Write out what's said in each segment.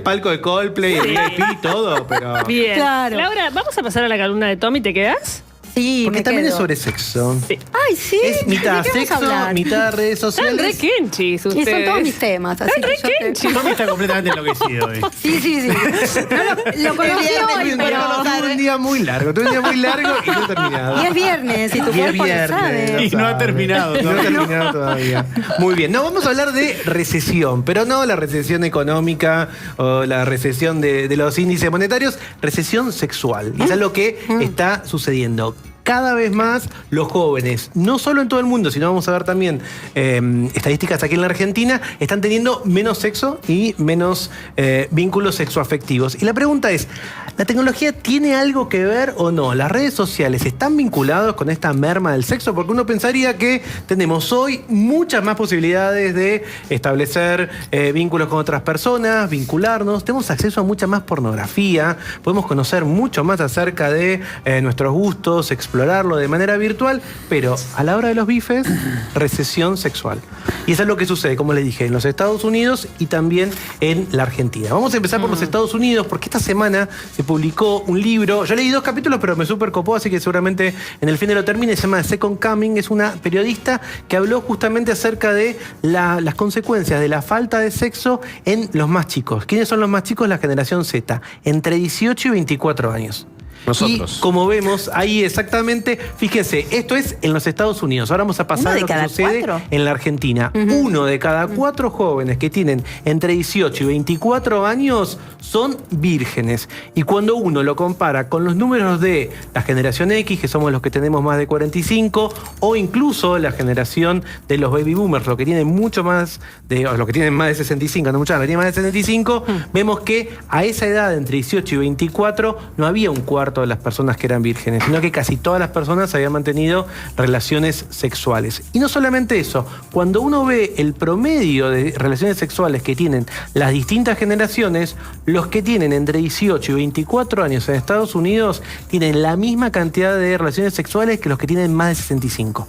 palco de Coldplay, el VIP, todo, pero... Bien. Claro. Laura, vamos a pasar a la columna de Tommy, ¿te quedás? Sí, Porque me también quedo. es sobre sexo. Sí. Ay, sí. Es mitad ¿de qué vamos a sexo, hablar? mitad redes Están sociales. re kenchis ustedes. Y son todos mis temas. Así Están re que yo te- kenchis. Tommy está completamente enloquecido hoy. Sí, sí, sí. No lo conocí hoy, pero... Tuve un día muy largo, y no he terminado. Y es viernes, y tu Y es cuerpo lo sabe. viernes. Y no ha terminado No ha todavía. terminado todavía. Muy bien. No, vamos a hablar de recesión, pero no la recesión económica o la recesión de los índices monetarios, recesión sexual. Y es algo que está sucediendo. Cada vez más los jóvenes, no solo en todo el mundo, sino vamos a ver también estadísticas aquí en la Argentina, están teniendo menos sexo y menos vínculos sexoafectivos. Y la pregunta es, ¿la tecnología tiene algo que ver o no? ¿Las redes sociales están vinculadas con esta merma del sexo? Porque uno pensaría que tenemos hoy muchas más posibilidades de establecer vínculos con otras personas, vincularnos, tenemos acceso a mucha más pornografía, podemos conocer mucho más acerca de nuestros gustos, explorarlo de manera virtual, pero a la hora de los bifes, recesión sexual. Y eso es lo que sucede, como les dije, en los Estados Unidos y también en la Argentina. Vamos a empezar por los Estados Unidos, porque esta semana se publicó un libro, yo leí 2 capítulos, pero me súper copó, así que seguramente en el fin de lo termine, se llama Second Coming, es una periodista que habló justamente acerca de las consecuencias de la falta de sexo en los más chicos. ¿Quiénes son los más chicos? La generación Z, entre 18 y 24 años. Nosotros. Y como vemos ahí exactamente, fíjense, esto es en los Estados Unidos. Ahora vamos a pasar ¿Uno a de lo que cada sucede 4? en la Argentina. 1 de cada 4 jóvenes que tienen entre 18 y 24 años son vírgenes. Y cuando uno lo compara con los números de la generación X, que somos los que tenemos más de 45, o incluso la generación de los baby boomers, los que tienen mucho más o los que tienen más de 65, no mucho más, los que tienen más de 65, vemos que a esa edad, entre 18 y 24, no había un cuarto de las personas que eran vírgenes, sino que casi todas las personas habían mantenido relaciones sexuales. Y no solamente eso, cuando uno ve el promedio de relaciones sexuales que tienen las distintas generaciones, los que tienen entre 18 y 24 años en Estados Unidos tienen la misma cantidad de relaciones sexuales que los que tienen más de 65.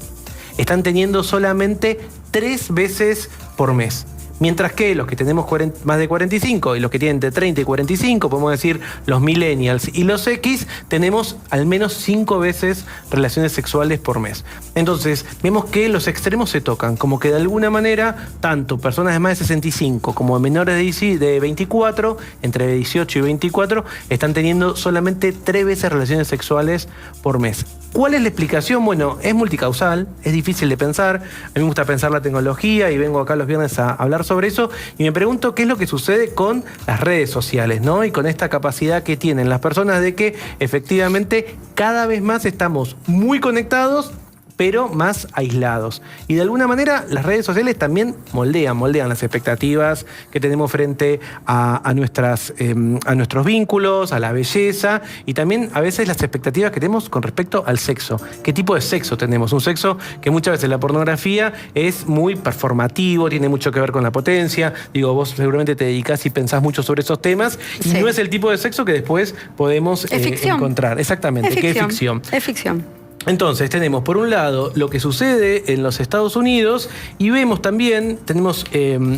Están teniendo solamente 3 veces por mes. Mientras que los que tenemos más de 45 y los que tienen entre 30 y 45, podemos decir los millennials y los X, tenemos al menos 5 veces relaciones sexuales por mes. Entonces, vemos que los extremos se tocan, como que de alguna manera, tanto personas de más de 65 como menores de 24, entre 18 y 24, están teniendo solamente 3 veces relaciones sexuales por mes. ¿Cuál es la explicación? Bueno, es multicausal, es difícil de pensar. A mí me gusta pensar la tecnología y vengo acá los viernes a hablar sobre eso y me pregunto qué es lo que sucede con las redes sociales, ¿no? Y con esta capacidad que tienen las personas de que efectivamente cada vez más estamos muy conectados, pero más aislados. Y de alguna manera las redes sociales también moldean las expectativas que tenemos frente a nuestros vínculos, a la belleza y también a veces las expectativas que tenemos con respecto al sexo. ¿Qué tipo de sexo tenemos? Un sexo que muchas veces la pornografía es muy performativo, tiene mucho que ver con la potencia. Digo, vos seguramente te dedicás y pensás mucho sobre esos temas y Sí. no es el tipo de sexo que después podemos Es ficción. encontrar. Exactamente, ¿qué es ficción? Es ficción. Entonces tenemos por un lado lo que sucede en los Estados Unidos y vemos también, tenemos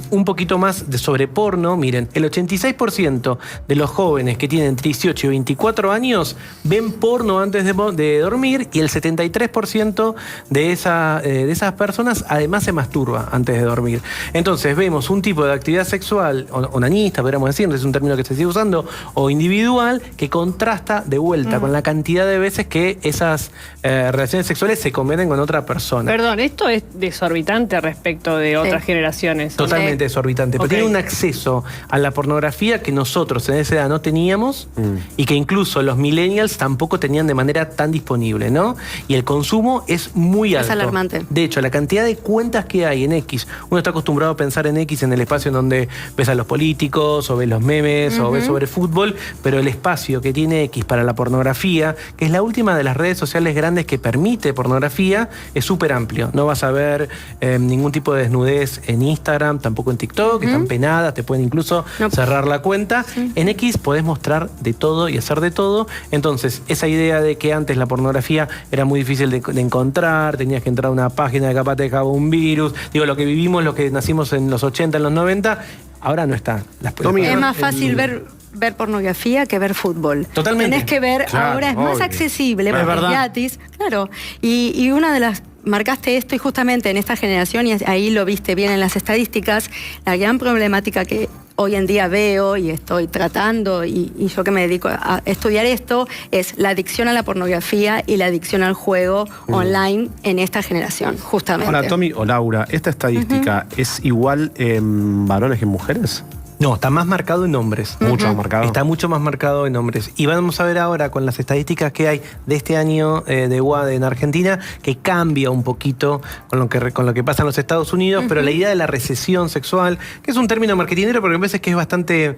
un poquito más sobre porno. Miren, el 86% de los jóvenes que tienen 18 y 24 años ven porno antes de dormir y el 73% de esas personas además se masturba antes de dormir. Entonces vemos un tipo de actividad sexual, onanista, podríamos decir, es un término que se sigue usando, o individual, que contrasta de vuelta con la cantidad de veces que esas relaciones sexuales se cometen con otra persona. Perdón, esto es desorbitante respecto de otras generaciones. Totalmente desorbitante, pero Ok. tiene un acceso a la pornografía que nosotros en esa edad no teníamos y que incluso los millennials tampoco tenían de manera tan disponible, ¿no? Y el consumo es muy alto. Es alarmante. De hecho, la cantidad de cuentas que hay en X, uno está acostumbrado a pensar en X en el espacio en donde ves a los políticos o ves los memes o ves sobre fútbol, pero el espacio que tiene X para la pornografía, que es la última de las redes sociales grandes que permite pornografía, es súper amplio. No vas a ver ningún tipo de desnudez en Instagram, tampoco en TikTok, están penadas, te pueden incluso cerrar la cuenta. En X podés mostrar de todo y hacer de todo. Entonces, esa idea de que antes la pornografía era muy difícil de encontrar, tenías que entrar a una página que capaz te dejaba un virus, digo, lo que vivimos, los que nacimos en los 80, en los 90, ahora no está. Es más fácil ver pornografía que ver fútbol. Totalmente. Tenés que ver, Claro, ahora es más obvio. accesible, porque es gratis. Claro. Y una de las... Marcaste esto y justamente en esta generación, y ahí lo viste bien en las estadísticas, la gran problemática que hoy en día veo y estoy tratando, y yo que me dedico a estudiar esto, es la adicción a la pornografía y la adicción al juego online en esta generación, justamente. Ahora, Tommy o Laura, ¿esta estadística es igual en varones que en mujeres? No, está más marcado en hombres. Mucho más marcado. Está mucho más marcado en hombres. Y vamos a ver ahora con las estadísticas que hay de este año de UADE en Argentina, que cambia un poquito con lo que pasa en los Estados Unidos, pero la idea de la recesión sexual, que es un término marketinero, porque a veces que es bastante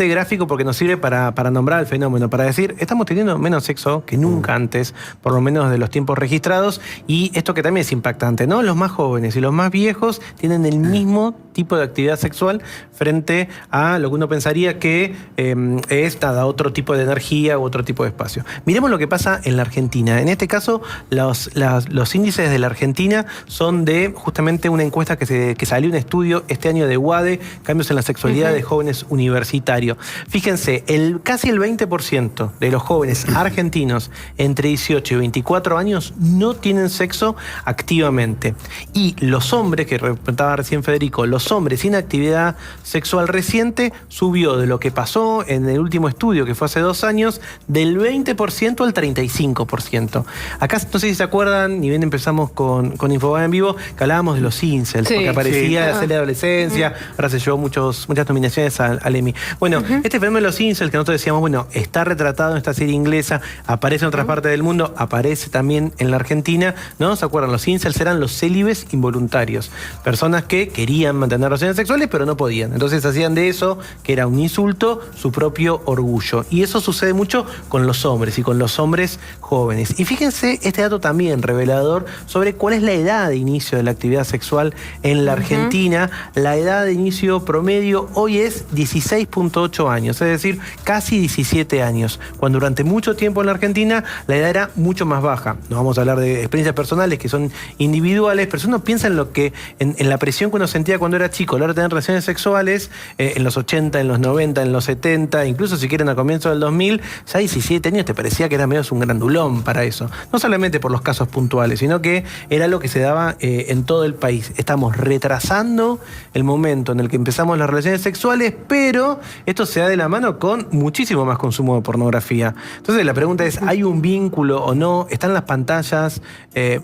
gráfico porque nos sirve para nombrar el fenómeno, para decir, estamos teniendo menos sexo que nunca antes, por lo menos de los tiempos registrados, y esto que también es impactante, ¿no? Los más jóvenes y los más viejos tienen el mismo tipo de actividad sexual frente a lo que uno pensaría que es otro tipo de energía u otro tipo de espacio. Miremos lo que pasa en la Argentina. En este caso, los índices de la Argentina son de justamente una encuesta que salió, un estudio este año de UADE, cambios en la sexualidad de jóvenes universitarios. Fíjense, casi el 20% de los jóvenes argentinos entre 18 y 24 años no tienen sexo activamente. Y los hombres, que representaba recién Federico, los hombres sin actividad sexual reciente subió de lo que pasó en el último estudio, que fue hace 2 años, del 20% al 35%. Acá no sé si se acuerdan, ni bien empezamos con Infobae en vivo, que hablábamos de los incels, porque aparecía hacer la adolescencia, ahora se llevó muchas nominaciones al Emmy. Bueno, este fenómeno de los incels, que nosotros decíamos, bueno, está retratado en esta serie inglesa, aparece en otras partes del mundo, aparece también en la Argentina, ¿no? ¿Se acuerdan? Los incels eran los célibes involuntarios, personas que querían mantener relaciones sexuales, pero no podían. Entonces hacían de eso, que era un insulto, su propio orgullo. Y eso sucede mucho con los hombres y con los hombres jóvenes. Y fíjense este dato también revelador sobre cuál es la edad de inicio de la actividad sexual en la Argentina. La edad de inicio promedio hoy es 16.8 años, es decir, casi 17 años, cuando durante mucho tiempo en la Argentina la edad era mucho más baja. No vamos a hablar de experiencias personales que son individuales, pero si uno piensa en lo que en la presión que uno sentía cuando era chico a la hora de tener relaciones sexuales, en los 80, en los 90, en los 70, incluso si quieren a comienzos del 2000, ya 17 años te parecía que era medio un grandulón para eso. No solamente por los casos puntuales, sino que era lo que se daba en todo el país. Estamos retrasando el momento en el que empezamos las relaciones sexuales, pero esto se da de la mano con muchísimo más consumo de pornografía. Entonces la pregunta es, ¿hay un vínculo o no? ¿Están las pantallas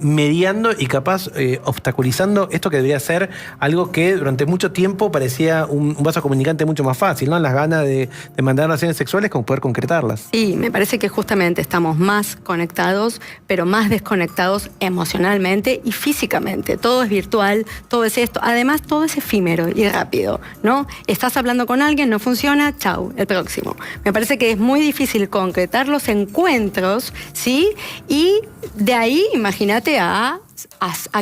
mediando y capaz obstaculizando esto que debería ser algo que durante mucho tiempo parecía un vaso comunicante mucho más fácil, ¿no? Las ganas de mantener relaciones sexuales como poder concretarlas. Sí, me parece que justamente estamos más conectados, pero más desconectados emocionalmente y físicamente. Todo es virtual, todo es esto. Además, todo es efímero y rápido, ¿no? Estás hablando con alguien, no funciona, chau, el próximo. Me parece que es muy difícil concretar los encuentros, ¿sí? Y de ahí, imagínate a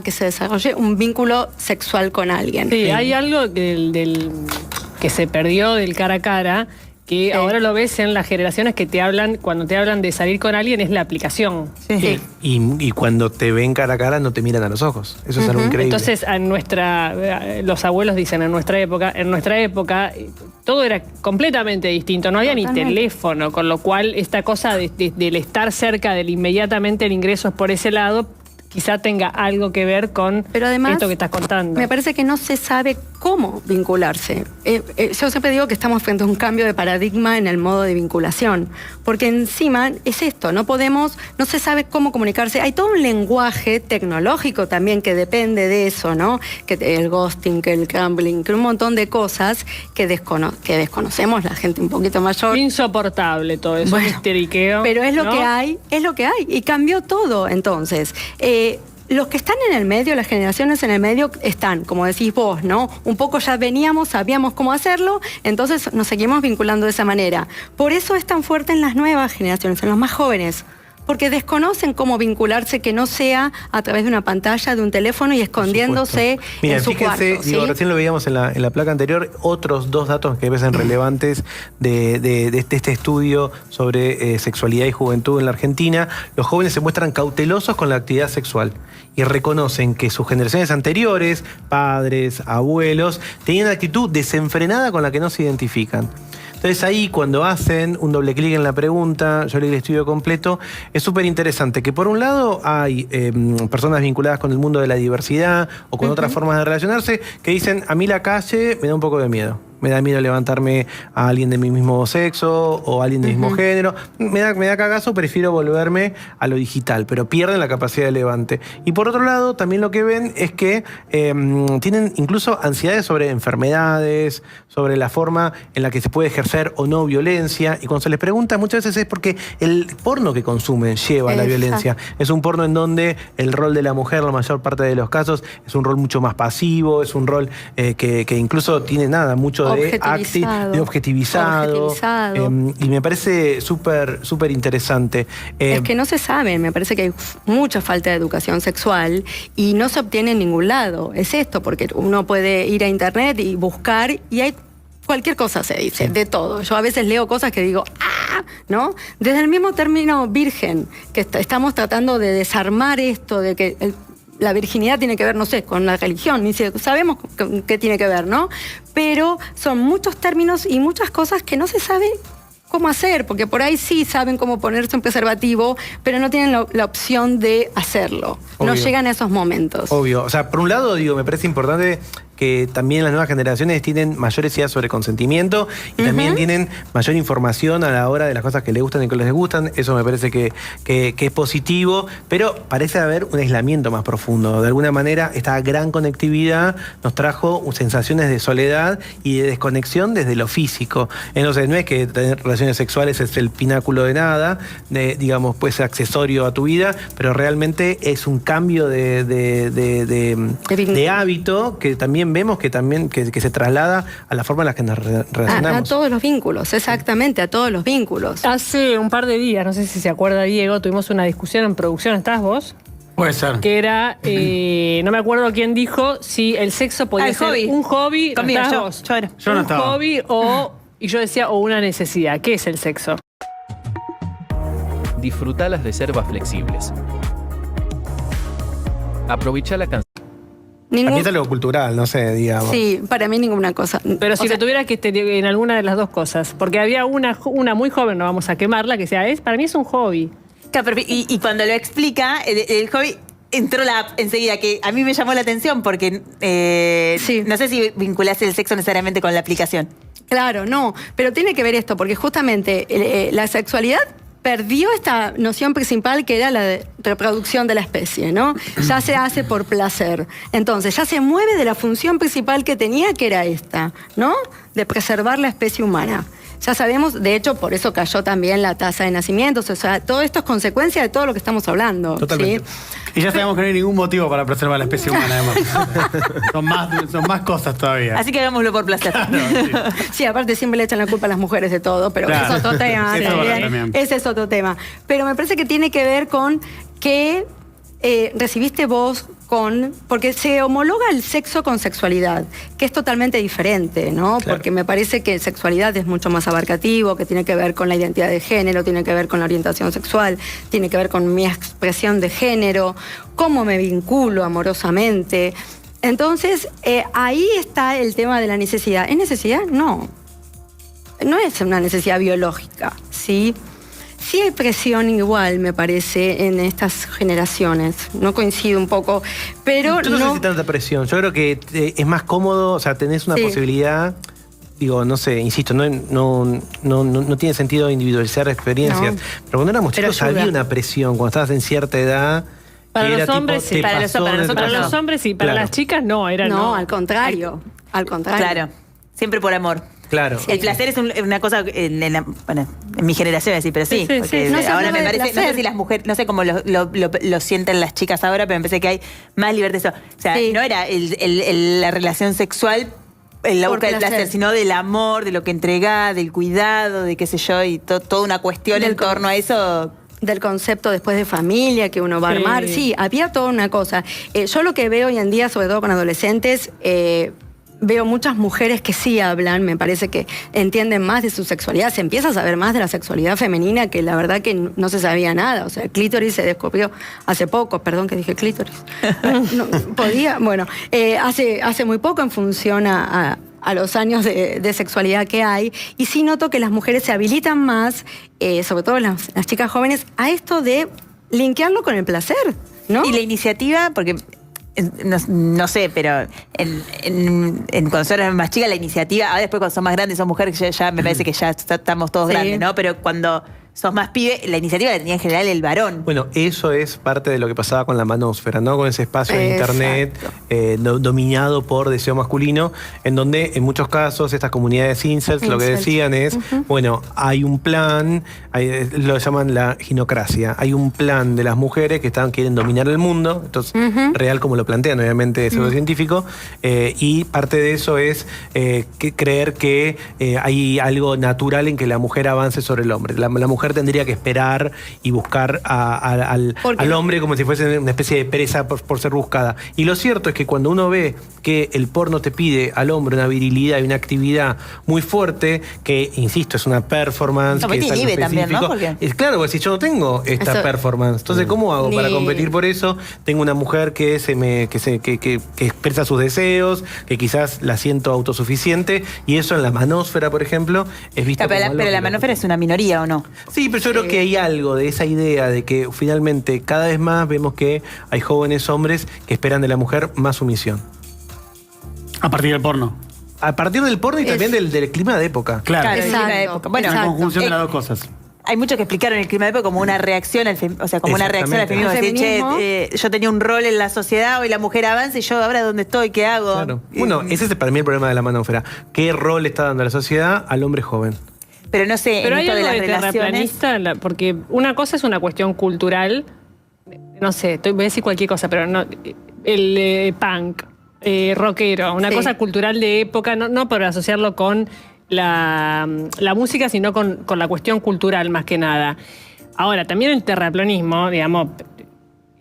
que se desarrolle un vínculo sexual con alguien. Sí, hay algo que se perdió del cara a cara, que ahora lo ves en las generaciones que te hablan, cuando te hablan de salir con alguien, es la aplicación. Sí. Y cuando te ven cara a cara no te miran a los ojos. Eso es algo increíble. Entonces, los abuelos dicen en nuestra época todo era completamente distinto, no había ni teléfono, con lo cual esta cosa del estar cerca, del inmediatamente el ingreso es por ese lado, quizá tenga algo que ver con esto que estás contando. Me parece que no se sabe cómo vincularse. Yo siempre digo que estamos frente a un cambio de paradigma en el modo de vinculación, porque encima es esto, no se sabe cómo comunicarse. Hay todo un lenguaje tecnológico también que depende de eso, ¿no? Que el ghosting, que el crumbling, que un montón de cosas que desconocemos la gente un poquito mayor. Insoportable todo eso, histeriqueo. Pero es lo que hay, y cambió todo entonces. Los que están en el medio, las generaciones en el medio están, como decís vos, ¿no? Un poco ya sabíamos cómo hacerlo, entonces nos seguimos vinculando de esa manera. Por eso es tan fuerte en las nuevas generaciones, en los más jóvenes. Porque desconocen cómo vincularse, que no sea a través de una pantalla, de un teléfono y escondiéndose Mira, en su fíjense, cuarto. ¿sí? digo, recién lo veíamos en la placa anterior, otros 2 datos que me parecen relevantes de este estudio sobre sexualidad y juventud en la Argentina. Los jóvenes se muestran cautelosos con la actividad sexual y reconocen que sus generaciones anteriores, padres, abuelos, tenían una actitud desenfrenada con la que no se identifican. Entonces ahí cuando hacen un doble clic en la pregunta, yo leí el estudio completo, es súper interesante que por un lado hay personas vinculadas con el mundo de la diversidad o con otras formas de relacionarse que dicen, a mí la calle me da un poco de miedo. Me da miedo levantarme a alguien de mi mismo sexo o a alguien del mismo género. Me da cagazo, prefiero volverme a lo digital, pero pierden la capacidad de levante. Y por otro lado, también lo que ven es que tienen incluso ansiedades sobre enfermedades, sobre la forma en la que se puede ejercer o no violencia. Y cuando se les pregunta, muchas veces es porque el porno que consumen lleva a la violencia. Es un porno en donde el rol de la mujer, la mayor parte de los casos, es un rol mucho más pasivo, es un rol que incluso tiene mucho de objetivizado. Y me parece súper interesante. Es que no se sabe, me parece que hay mucha falta de educación sexual y no se obtiene en ningún lado. Es esto, porque uno puede ir a internet y buscar y hay cualquier cosa se dice, de todo. Yo a veces leo cosas que digo, ¡ah! ¿No? Desde el mismo término virgen, que estamos tratando de desarmar esto, de que la virginidad tiene que ver, no sé, con la religión, ni sabemos qué tiene que ver, ¿no? Pero son muchos términos y muchas cosas que no se sabe cómo hacer, porque por ahí sí saben cómo ponerse un preservativo, pero no tienen la opción de hacerlo. Obvio. No llegan a esos momentos. Obvio. O sea, por un lado, me parece importante que también las nuevas generaciones tienen mayores ideas sobre consentimiento y también tienen mayor información a la hora de las cosas que les gustan y que les gustan. Eso me parece que es positivo, pero parece haber un aislamiento más profundo. De alguna manera, esta gran conectividad nos trajo sensaciones de soledad y de desconexión desde lo físico. Entonces, no es que tener relaciones sexuales es el pináculo de nada, digamos, puede ser accesorio a tu vida, pero realmente es un cambio de hábito que también vemos que se traslada a la forma en la que nos relacionamos. A todos los vínculos, exactamente, a todos los vínculos. Hace un par de días, no sé si se acuerda Diego, tuvimos una discusión en producción, ¿estás vos? Puede ser. Que era, no me acuerdo quién dijo, si el sexo podía ser un hobby. Conmigo, ¿estás yo vos? era. Yo no un estaba. hobby y yo decía, o una necesidad. ¿Qué es el sexo? Disfrutá las reservas flexibles. Aprovechá la canción. Aquí es algo cultural, no sé, digamos. Sí, para mí ninguna cosa. Pero si te tuviera que estar en alguna de las dos cosas, porque había una muy joven, no vamos a quemarla, que sea, para mí es un hobby. Claro, y cuando lo explica, el hobby entró la app enseguida, que a mí me llamó la atención porque no sé si vinculás el sexo necesariamente con la aplicación. Claro, no, pero tiene que ver esto, porque justamente la sexualidad perdió esta noción principal que era la de reproducción de la especie, ¿no? Ya se hace por placer. Entonces, ya se mueve de la función principal que tenía, que era esta, ¿no? De preservar la especie humana. Ya sabemos, de hecho, por eso cayó también la tasa de nacimientos. O sea, todo esto es consecuencia de todo lo que estamos hablando. Totalmente. ¿sí? Y ya sabemos que no hay ningún motivo para preservar la especie humana, además. son más cosas todavía. Así que hagámoslo por placer. Sí, aparte siempre le echan la culpa a las mujeres de todo, pero Claro. es otro tema. Sí, también. Ese es otro tema. Pero me parece que tiene que ver con que recibiste vos porque se homologa el sexo con sexualidad, que es totalmente diferente, ¿no? Claro. Porque me parece que sexualidad es mucho más abarcativo, que tiene que ver con la identidad de género, tiene que ver con la orientación sexual, tiene que ver con mi expresión de género, cómo me vinculo amorosamente. Entonces, ahí está el tema de la necesidad. ¿Es necesidad? No. No es una necesidad biológica, ¿sí? Sí hay presión igual, me parece, en estas generaciones. No coincido un poco, pero Yo no sé si tanta presión. Yo creo que es más cómodo, o sea, tenés una posibilidad. Digo, no sé, insisto, no tiene sentido individualizar experiencias. No. Pero cuando éramos chicos ayuda. había una presión, cuando estabas en cierta edad. Para que los era hombres tipo, sí, te para pasó nosotros en el Para no. los hombres sí, para Claro. las chicas no, era no. No, al contrario. Al contrario. Claro. Siempre por amor. Claro. El placer es una cosa, en mi generación así, pero sí. Sí, sí, porque sí. No se ahora hablaba me de parece, no sé placer. si las mujeres, no sé cómo lo sienten las chicas ahora, pero me parece que hay más libertad. O sea, Sí. no era la relación sexual en la Por busca del placer, placer. sino del amor, de lo que entregás, del cuidado, de qué sé yo, y toda una cuestión Del en torno a eso. del concepto después de familia que uno va a armar. Sí, había toda una cosa. Yo lo que veo hoy en día, sobre todo con adolescentes, veo muchas mujeres que sí hablan, me parece que entienden más de su sexualidad, se empieza a saber más de la sexualidad femenina, que la verdad que no se sabía nada. O sea, el clítoris se descubrió hace poco, perdón que dije clítoris. No, podía, bueno, hace muy poco en función a los años de sexualidad que hay, y sí noto que las mujeres se habilitan más, sobre todo las chicas jóvenes, a esto de linkearlo con el placer, ¿no? Y la iniciativa, porque no sé, pero cuando son más chicas la iniciativa, ahora después cuando son más grandes, son mujeres, ya me parece que ya estamos todos grandes, ¿no? Pero cuando sos más pibe, la iniciativa la tenía en general el varón. Bueno, eso es parte de lo que pasaba con la manósfera, ¿no? Con ese espacio de internet dominado por deseo masculino, en donde en muchos casos estas comunidades incels lo que decían es, bueno, hay un plan, lo llaman la ginocracia, hay un plan de las mujeres que quieren dominar el mundo, esto es real como lo plantean, obviamente pseudocientífico, y parte de eso es creer que hay algo natural en que la mujer avance sobre el hombre. La mujer tendría que esperar y buscar al hombre como si fuese una especie de presa por ser buscada. Y lo cierto es que cuando uno ve que el porno te pide al hombre una virilidad y una actividad muy fuerte, que, insisto, es una performance, que es algo específico. También, ¿no? Es claro, porque si yo no tengo esta performance, entonces ¿cómo hago para competir por eso? Tengo una mujer que expresa sus deseos, que quizás la siento autosuficiente, y eso en la manósfera, por ejemplo, es visto como algo. Pero la manósfera es una minoría, ¿o no? Sí, pero yo creo que hay algo de esa idea de que finalmente cada vez más vemos que hay jóvenes hombres que esperan de la mujer más sumisión. A partir del porno. A partir del porno y también del clima de época. Claro, el clima de época. Bueno, la conjunción de las dos cosas. Hay muchos que explicaron el clima de época como una reacción al feminismo. Decir, che, yo tenía un rol en la sociedad, hoy la mujer avanza y yo ahora dónde estoy, ¿qué hago? Claro. Bueno, ese es para mí el problema de la manósfera. ¿Qué rol está dando la sociedad al hombre joven? Pero no sé, pero en hay esto de algo las relaciones. terraplanista, porque una cosa es una cuestión cultural, no sé, voy a decir cualquier cosa, pero no, el punk, rockero, una cosa cultural de época, no por asociarlo con la música, sino con la cuestión cultural más que nada. Ahora, también el terraplanismo, digamos,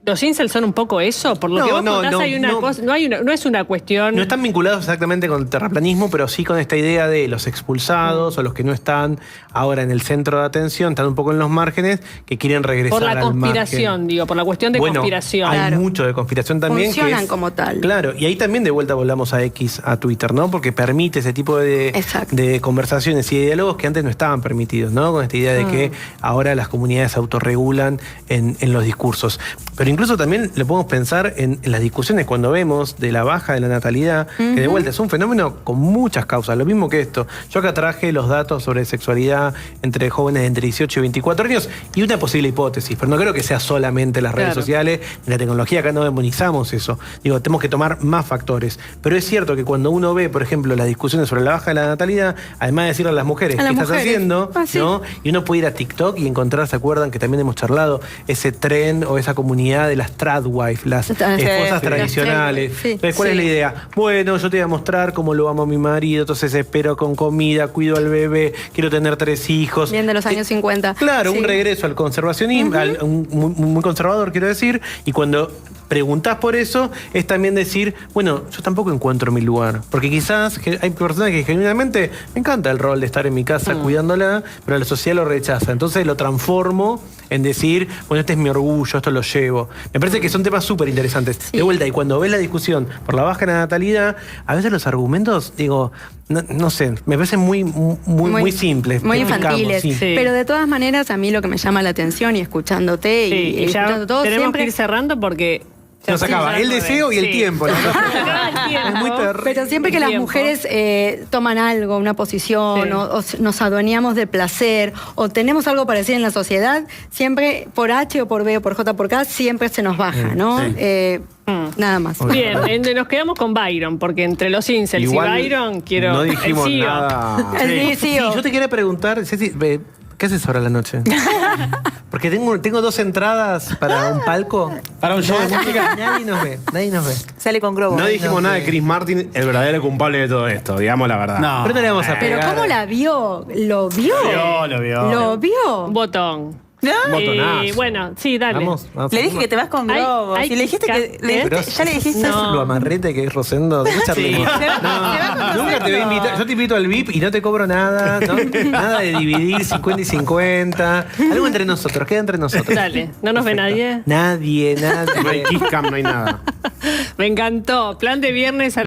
¿los incels son un poco eso? Por lo que vos contás, hay una cosa, no es una cuestión. No están vinculados exactamente con el terraplanismo, pero sí con esta idea de los expulsados o los que no están ahora en el centro de atención, están un poco en los márgenes, que quieren regresar al margen. Por la conspiración, digo, por la cuestión de conspiración. Hay mucho de conspiración también. Funcionan como tal. Claro, y ahí también de vuelta volvamos a Twitter, ¿no? Porque permite ese tipo de conversaciones y de diálogos que antes no estaban permitidos, ¿no? Con esta idea de que ahora las comunidades se autorregulan en los discursos. Pero incluso también lo podemos pensar en las discusiones cuando vemos de la baja de la natalidad, que de vuelta es un fenómeno con muchas causas, lo mismo que esto. Yo acá traje los datos sobre sexualidad entre jóvenes de entre 18 y 24 años y una posible hipótesis, pero no creo que sea solamente las redes sociales ni la tecnología, acá no demonizamos eso. Digo, tenemos que tomar más factores. Pero es cierto que cuando uno ve, por ejemplo, las discusiones sobre la baja de la natalidad, además de decirle a las mujeres qué estás haciendo, ¿no? Y uno puede ir a TikTok y encontrar, ¿se acuerdan que también hemos charlado ese tren o esa comunidad de las tradwife, las esposas tradicionales? Entonces, ¿cuál es la idea? Bueno, yo te voy a mostrar cómo lo amo a mi marido, entonces espero con comida, cuido al bebé, quiero tener 3 hijos. Bien de los años 50. Claro, un regreso al conservacionismo, muy conservador, quiero decir, y cuando preguntás por eso, es también decir, bueno, yo tampoco encuentro mi lugar. Porque quizás hay personas que genuinamente me encanta el rol de estar en mi casa cuidándola, pero la sociedad lo rechaza. Entonces lo transformo en decir, bueno, este es mi orgullo, esto lo llevo. Me parece que son temas súper interesantes. De vuelta, y cuando ves la discusión por la baja de la natalidad, a veces los argumentos, digo, no sé, me parecen muy simples. Muy infantiles. Pero de todas maneras, a mí lo que me llama la atención, y escuchándote y escuchando todo, tenemos que ir cerrando porque nos acaba el deseo y el tiempo. ¿No? Es muy pero siempre que las mujeres toman algo, una posición, o nos adueñamos del placer, o tenemos algo para decir en la sociedad, siempre por H o por B o por J por K, siempre se nos baja, ¿no? Nada más. Bien, nos quedamos con Byron, porque entre los incels y Byron quiero... No dijimos nada. Sí, yo te quería preguntar, Ceci, ¿qué haces ahora a la noche? Porque tengo 2 entradas para un palco. Para un show de música. Nadie nos ve. Sale con globo. No dijimos nada de Chris Martin, el verdadero culpable de todo esto, digamos la verdad. No. Pero no le vamos a pegar. Pero ¿cómo la vio? ¿Lo vio? Lo vio. ¿Lo vio? Un botón. ¿No? Botonazo. Bueno, sí, dale. Vamos. Le dije que te vas con Hay- globos. hay Y le dijiste que. Pero ya le dijiste. ¿sabes No. lo amarrete que es Rosendo? ¿De qué charlemos? Se va con Nunca te voy a invitar. Yo te invito al VIP y no te cobro nada, ¿no? Nada de dividir 50 y 50. Algo entre nosotros, queda entre nosotros. Dale, ¿no nos ve nadie? Nadie, No hay nadie. kiss cam, no hay nada. Me encantó. Plan de viernes a